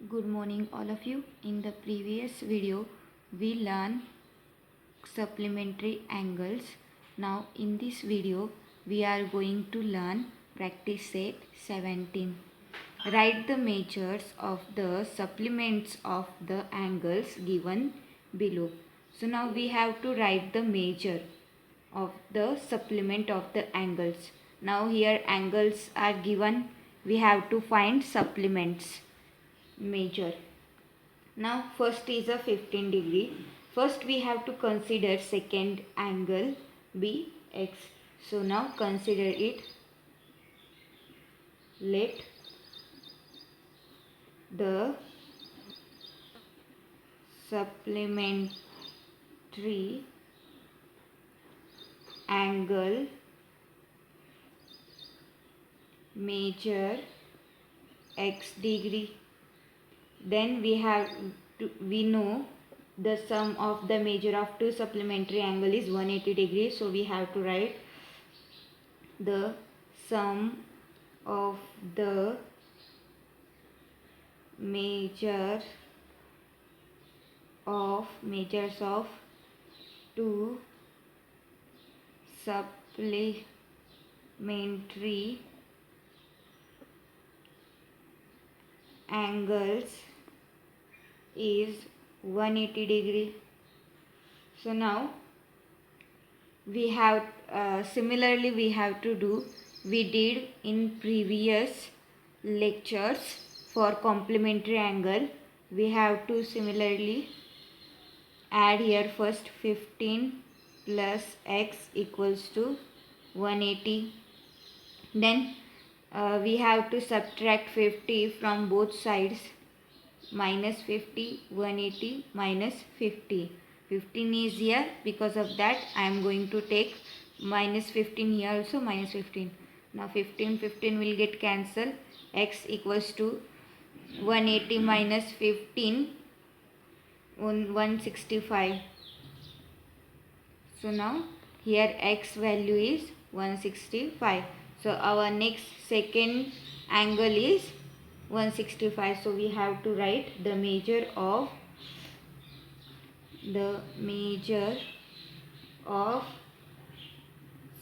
Good morning all of you. In the previous video we learned supplementary angles. Now in this video we are going to learn practice set 17. Write the measures of the supplements of the angles given below. So now we have to write the measure of the supplement of the angles. Now here angles are given, we have to find supplements measure. Now first is a 15 degree. First we have to consider second angle BX. So now consider it. Let the supplementary angle measure x degree. Then we know the sum of the measure of two supplementary angle is 180 degrees. So we have to write the sum of the measures of two supplementary angles is 180 degree. So now we have similarly we have to do we did in previous lectures for complementary angle. We have to similarly add here first 15 plus x equals to 180. Then we have to subtract 50 from both sides. Minus 50, 180 minus 50. 15 is here, because of that I am going to take minus 15 here also, minus 15. Now 15 will get cancelled. X equals to 180 minus 15, 165. So now here x value is 165. So our next second angle is 165. So we have to write the measure of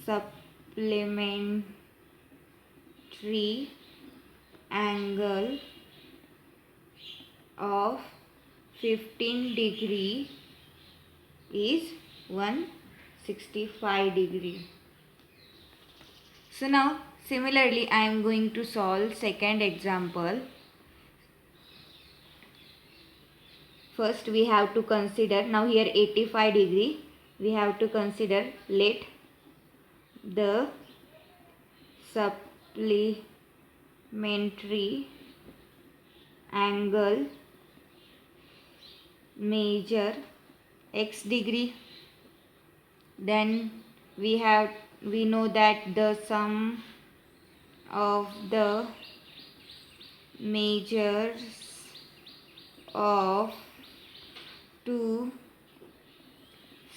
supplementary angle of 15 degree is 165 degree. So now similarly I am going to solve second example. First we have to consider, now here 85 degree, we have to consider let the supplementary angle measure x degree. Then we know that the sum of the measures of two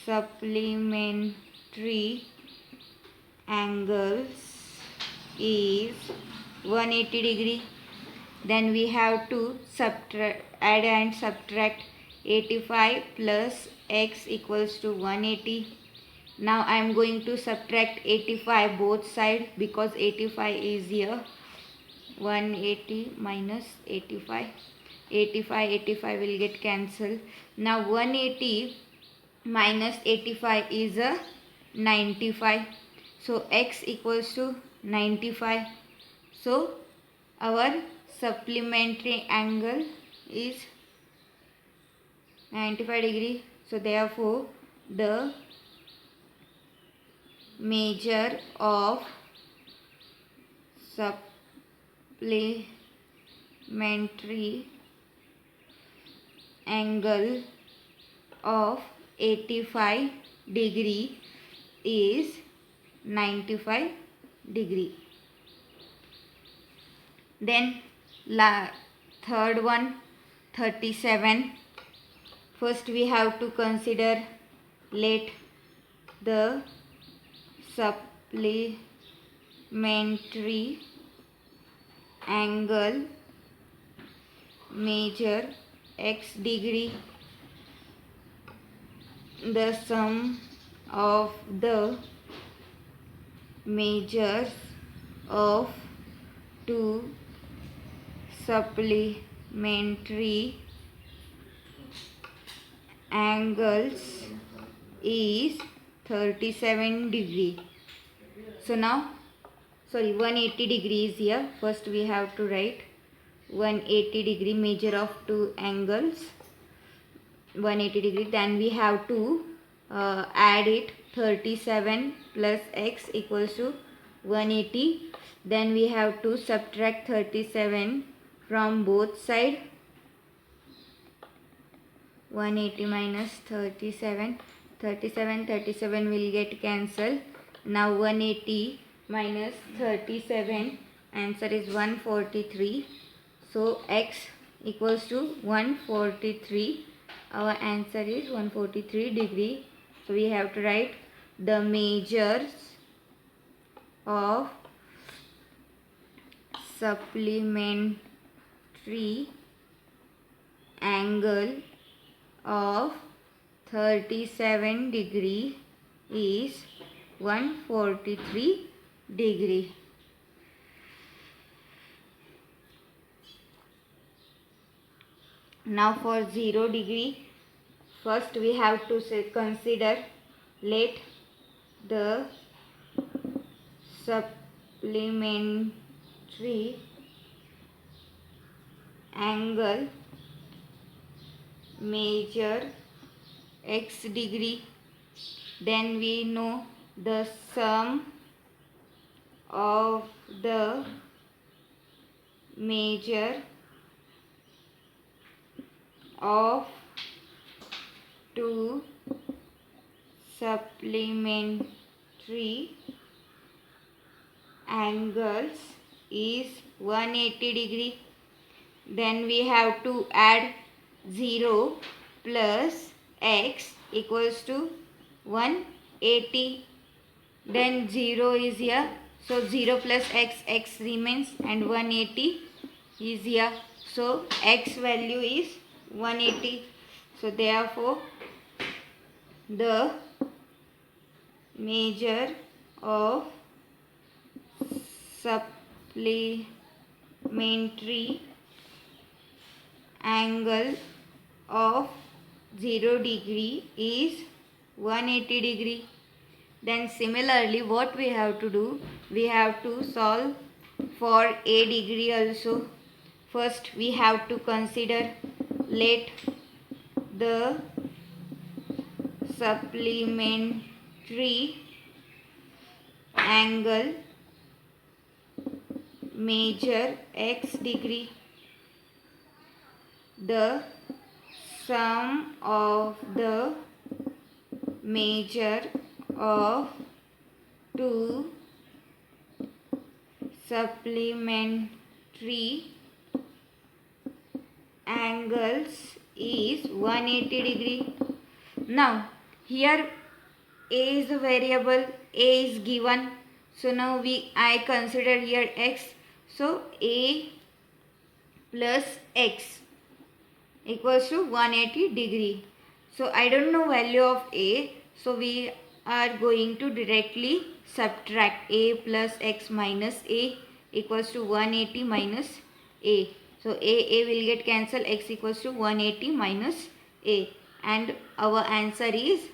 supplementary angles is 180 degree. Then we have to add and subtract 85 plus x equals to 180. Now I am going to subtract 85 both sides, because 85 is here. 180 minus 85. 85 will get cancelled. Now 180 minus 85 is a 95. So x equals to 95. So our supplementary angle is 95 degree. So therefore the measure of supplementary angle of 85 degree is 95 degree. Then third one, 37. First we have to consider let the supplementary angle measure x degree, the sum of the measures of two supplementary angles is 37 degree. So now 180 degrees here. First we have to write 180 degree measure of two angles, 180 degree. Then we have to add it, 37 plus x equals to 180. Then we have to subtract 37 from both sides. 180 minus 37, 37 will get cancelled. Now 180 minus 37, answer is 143. So x equals to 143. Our answer is 143 degree. So we have to write the measures of supplementary angle of 37 degree is 143 degree. Now for 0 degree, first we have to consider, let the supplementary angle measure x degree. Then we know the sum of the measure of two supplementary angles is 180 degree. Then we have to add 0 plus x equals to 180. Then 0 is here, so 0 plus x remains, and 180 is here, so x value is 180. So therefore the measure of supplementary angle of 0 degree is 180 degree. Then similarly what we have to do, we have to solve for a degree also. First we have to consider, let the supplementary angle measure x degree. The sum of the measure of two supplementary angles is 180 degree. Now here a is a variable, a is given, so now I consider here x, so a plus x equals to 180 degree. So I don't know value of a, so we are going to directly subtract a plus x minus a equals to 180 minus a. So a will get cancelled, x equals to 180 minus a, and our answer is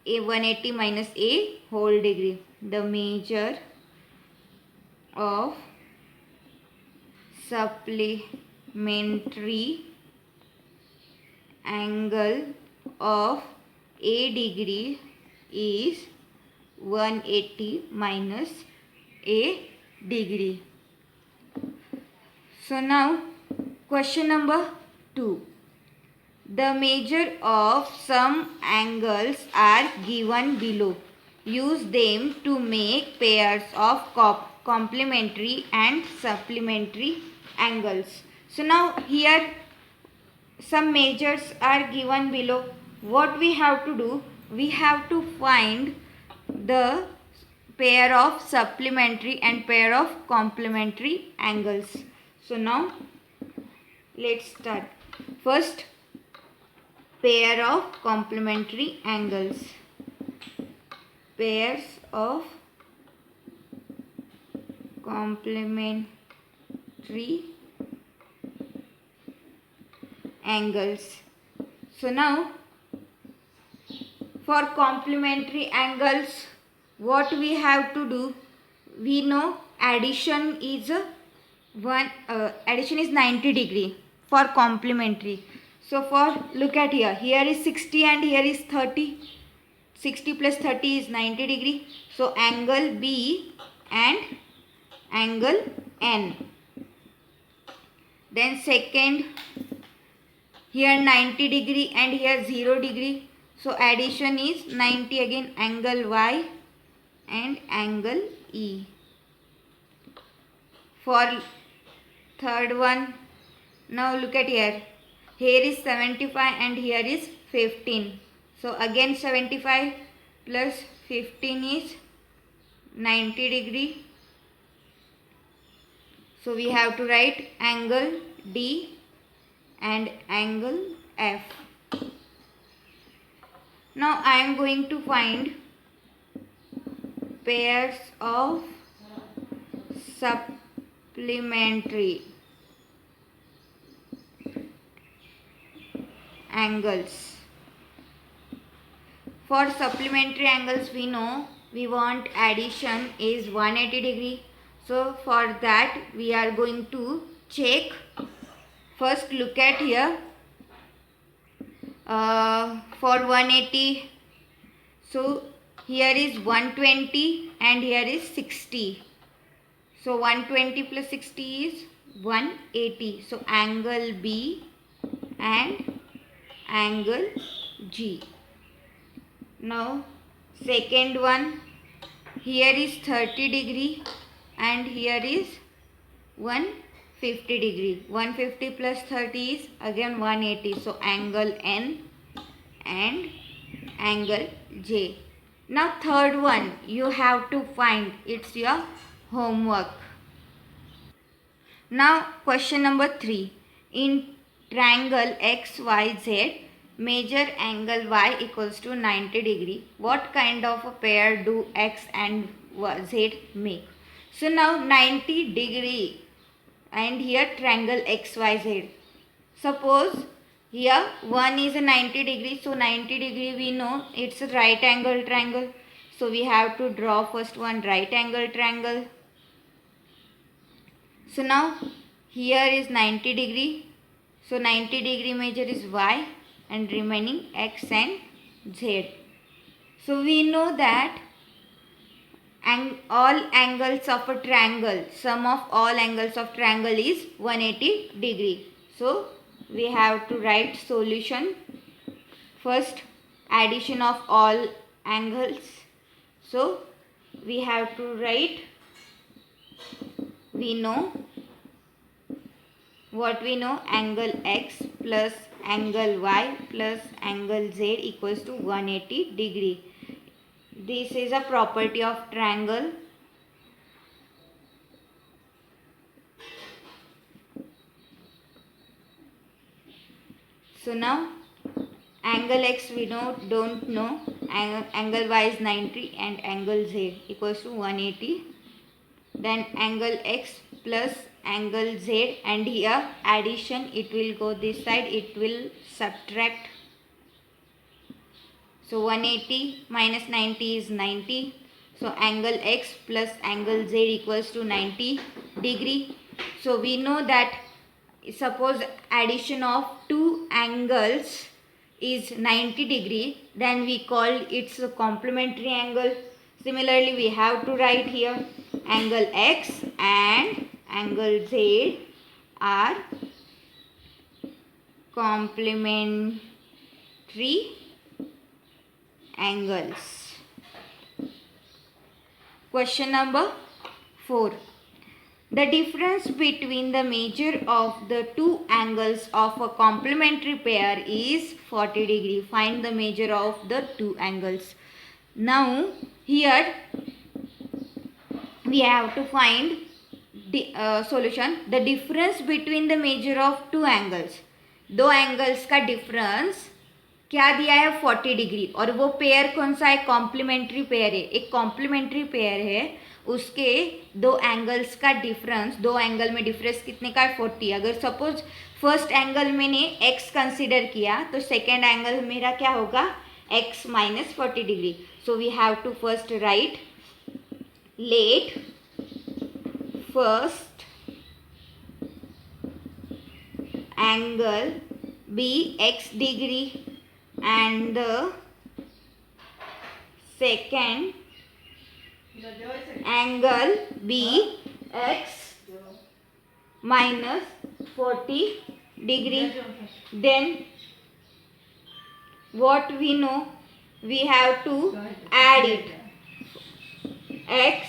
a 180 minus a whole degree. The measure of supplementary angle of a degree is 180 minus a degree. So now question number 2. The measure of some angles are given below. Use them to make pairs of complementary and supplementary angles. So now here some measures are given below. What we have to do? We have to find the pair of supplementary and pair of complementary angles. So now Let's start. First, pair of complementary angles. Pairs of complementary angles. So now, for complementary angles, what we have to do? We know addition is 90 degree for complementary. So for, look at here is 60 and here is 30. 60 plus 30 is 90 degree. So angle B and angle N. Then second, here 90 degree and here 0 degree. So addition is 90 again, angle Y and angle E. For third one, now look at here. Here is 75 and here is 15. So again 75 plus 15 is 90 degree. So we have to write angle D and angle F. Now I am going to find pairs of supplementary angles. For supplementary angles, we know we want addition is 180 degree. So for that we are going to check. First look at here. For 180, so here is 120 and here is 60. So 120 plus 60 is 180. So angle B and angle G. Now second one, here is 30 degree and here is 150 degree. 150 plus 30 is again 180. So angle N and angle J. Now third one you have to find. It's your homework. Now question number 3. In triangle XYZ, measure angle Y equals to 90 degree. What kind of a pair do X and Z make? So now 90 degree and here triangle XYZ. Suppose here one is a 90 degree. So 90 degree we know it's a right angle triangle. So we have to draw first one right angle triangle. So now here is 90 degree. So 90 degree measure is Y and remaining X and Z. So we know that all angles of a triangle, sum of all angles of triangle is 180 degree. So we have to write solution. First, addition of all angles. So we have to write, we know what we know, angle X plus angle Y plus angle Z equals to 180 degree. This is a property of triangle. So now angle X we don't know, angle Y is 90 and angle Z equals to 180. Then angle X plus angle Z, and here addition, it will go this side, it will subtract. So 180 minus 90 is 90. So angle X plus angle Z equals to 90 degree. So we know that suppose addition of two angles is 90 degree, then we call it's a complementary angle. Similarly, we have to write here angle X and angle Z are complementary angles. Question number 4. The difference between the measure of the two angles of a complementary pair is 40 degree. Find the measure of the two angles. Now here we have to find solution the difference between the measure of two angles. दो angles का difference क्या दिया है 40 degree और वो pair कौन सा है कॉम्प्लीमेंट्री पेयर है. एक कॉम्प्लीमेंट्री पेयर है उसके दो एंगल्स का डिफरेंस दो एंगल में डिफरेंस कितने का है 40. अगर सपोज फर्स्ट एंगल मैंने x कंसिडर किया तो सेकेंड एंगल मेरा क्या होगा x minus 40 degree. So we have to first write let first angle be x degree and the second angle be x minus 40 degree. Then what we know, we have to add it, x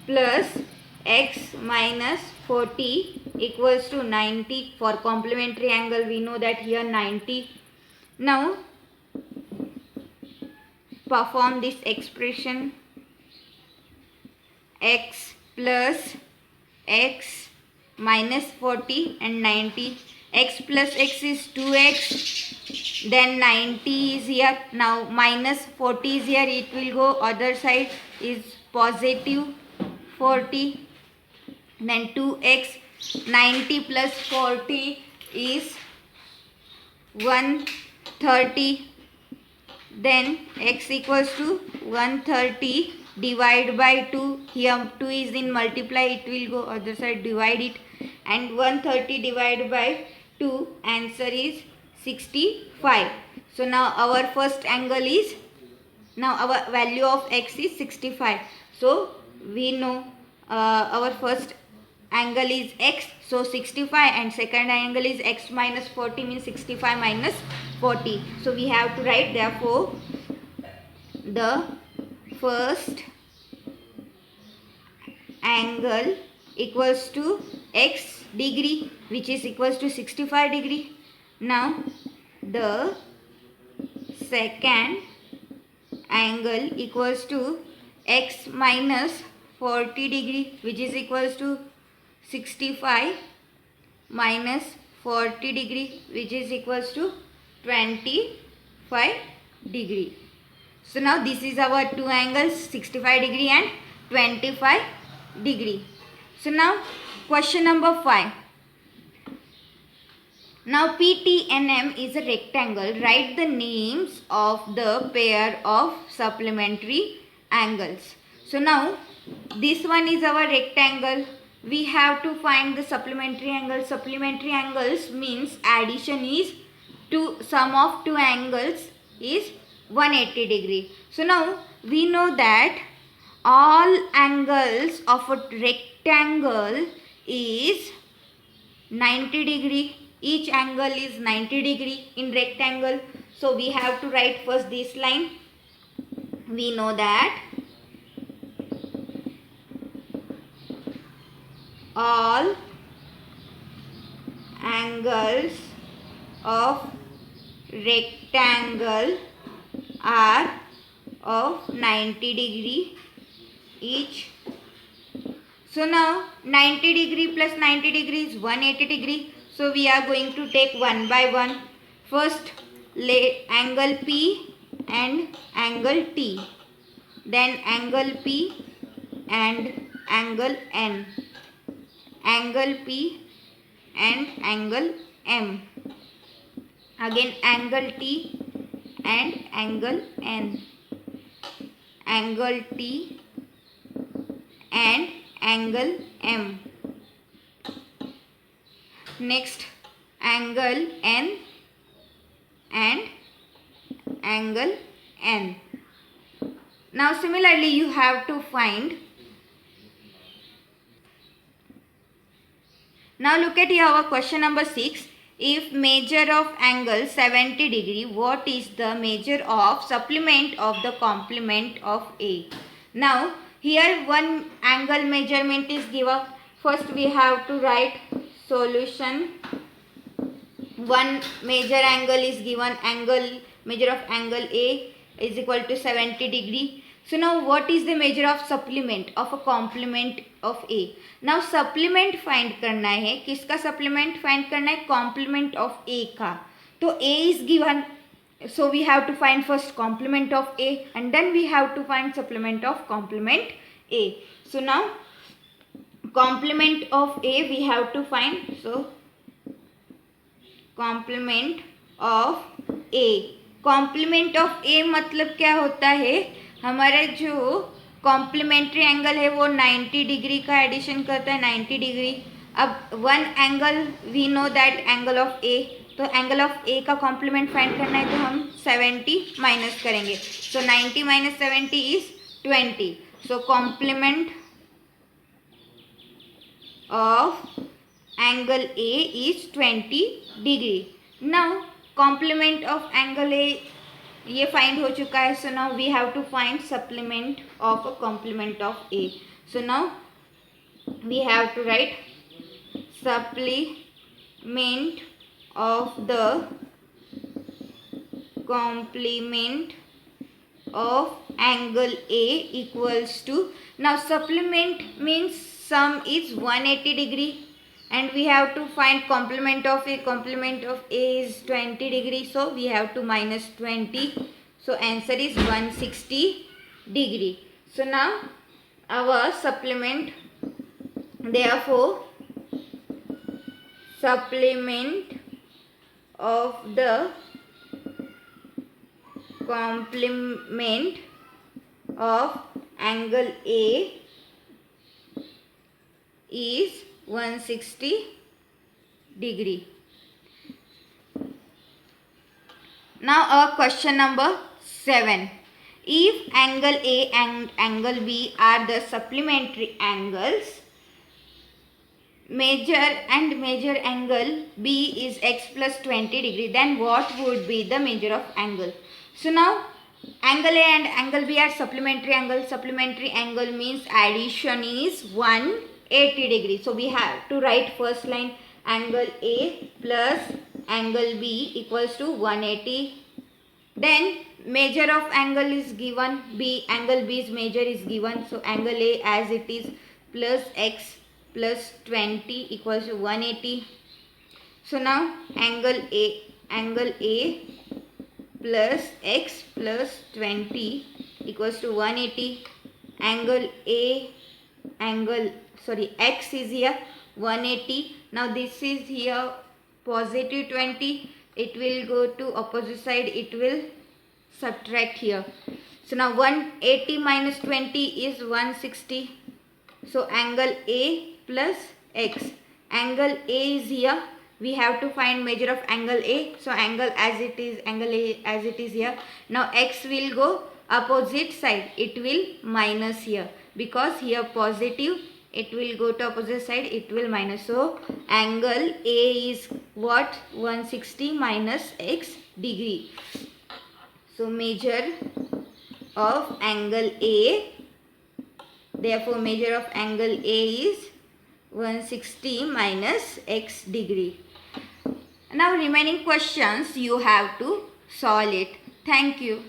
plus x minus 40 equals to 90. For complementary angle we know that here 90. Now perform this expression, x plus x minus 40 and 90. X plus x is 2x, then 90 is here. Now minus 40 is here, it will go other side, is positive 40. Then 2x, 90 plus 40 is 130. Then x equals to 130 divide by 2. Here 2 is in multiply, it will go other side, divide it, and 130 divided by 2, answer is 65. So now our first angle is, now our value of x is 65. So we know our first angle is x, so 65, and second angle is x minus 40 means 65 minus 40. So we have to write, therefore the first angle equals to x degree which is equals to 65 degree. Now the second angle equals to x minus 40 degree which is equals to 65 minus 40 degree which is equals to 25 degree. So now this is our two angles 65 degree and 25 degree. So now question number 5. Now PTNM is a rectangle. Write the names of the pair of supplementary angles. So now this one is our rectangle. We have to find the supplementary angles. Supplementary angles means addition is to sum of two angles is 180 degree. So now we know that all angles of a rectangle is 90 degree. Each angle is 90 degree in rectangle. So we have to write first this line. We know that all angles of rectangle are of 90 degree each. So now 90 degree plus 90 degree is 180 degree. So we are going to take one by one. First angle P and angle T, then angle P and angle N, angle P and angle M, again angle T and angle N, angle T and angle M, next angle N and angle N. Now similarly you have to find. Now look at here our question number 6. If measure of angle 70 degree, what is the measure of supplement of the complement of A? Now here one angle measurement is given. First we have to write solution. One major angle is given, angle measure of angle A is equal to 70 degree. So now what is the measure of supplement of a complement of A? Now supplement find करना है, किसका supplement find करना है? Complement of A का. तो A is given, so we have to find first complement of A and then we have to find supplement of complement A. So now complement of A we have to find. So complement of A. Complement of A मतलब क्या होता है? हमारा जो complementary angle है वो 90 degree का addition करता है, 90 डिग्री. अब one angle we know that angle of A, तो एंगल ऑफ ए का कॉम्प्लीमेंट फाइंड करना है तो हम 70 माइनस करेंगे. So 90 minus 70 is 20. So complement of angle A is 20 degree. Now complement of angle A ये फाइंड हो चुका है. So now we have to find supplement of a complement of A. So now we have to write supplement of the complement of angle A equals to, now supplement means sum is 180 degree and we have to find complement of A. Complement of A is 20 degree, so we have to minus 20. So answer is 160 degree. So now our supplement, therefore supplement of the complement of angle A is 160 degree. Now our question number 7. If angle A and angle B are the supplementary angles, major angle B is x plus 20 degree, then what would be the measure of angle? So now angle A and angle B are supplementary angle. Supplementary angle means addition is 180 degree. So we have to write first line angle A plus angle B equals to 180. Then measure of angle is given, B, angle B's measure is given. So angle A as it is plus x plus 20 equals to 180. So now angle A plus x plus 20 equals to 180. X is here 180. Now this is here positive 20. It will go to opposite side. It will subtract here. So now 180 minus 20 is 160. So angle A plus x. Angle A is here. We have to find measure of angle A. So angle as it is, angle A as it is here. Now x will go opposite side. It will minus here. Because here positive, it will go to opposite side. It will minus. So angle A is what? 160 minus x degree. So measure of angle A. Therefore measure of angle A is 160 minus x degree. Now remaining questions you have to solve it. Thank you.